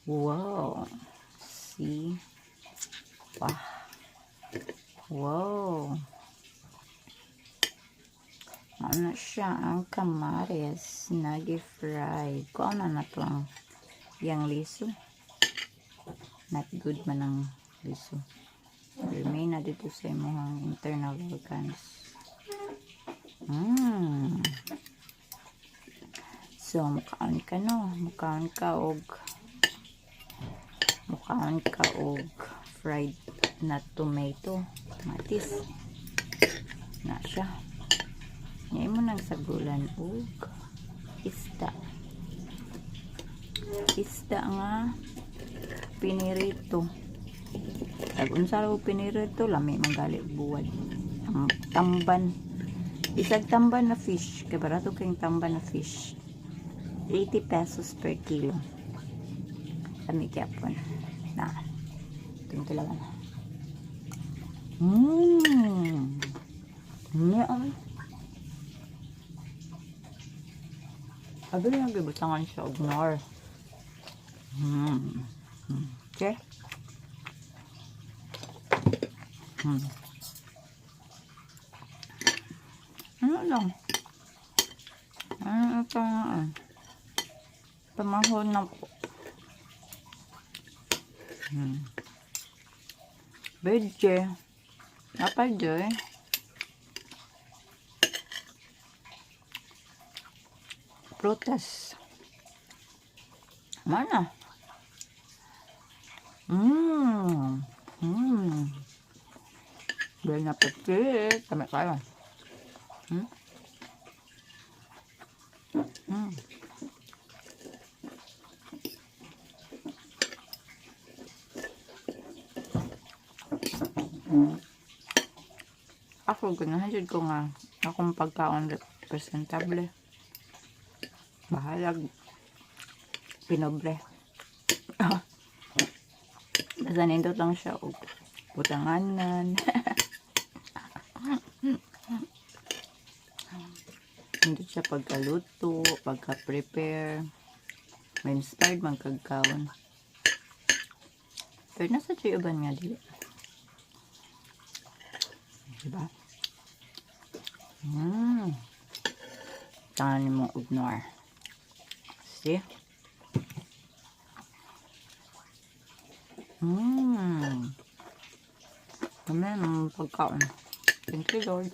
Wow. See? Wow. Wow. Ano siya ang kamares nagi-fry. Kung ano na to ang yang liso. Not good man ang liso. Remain na dito sa imong internal organs. So, mukaon ka no. Mukaon ka og fried na tomato. Matis. Na siya. Ngayon mo nang sagulan og isda. Isda nga pinirito. Pag unsa raw pinirito, lami manggali buwad. Ang tamban. Isag tamban na fish. Kaya barato kayong tamban na fish. 80 pesos per kilo. Lami kapon. Na. Ito lang. Abi na gibutangan siya og nor. Okay. Ano lang? Ano ito nga? Pamahon na po. Veggie. Apa dyan? Prutas. Mana? Bien apetito. Tama kayo. Ako, ganahan ko nga akong pagkaon presentable. Bahalag pinobre. Basta nindot lang siya og butanganan. Nindot siya pagkaluto, pagka-prepare. May inspired man kagkaon. Pero nasa siya uban nga dili. Diba? Tangan mo ignore. See? Kami ang pagkaon. Thank you, Lord.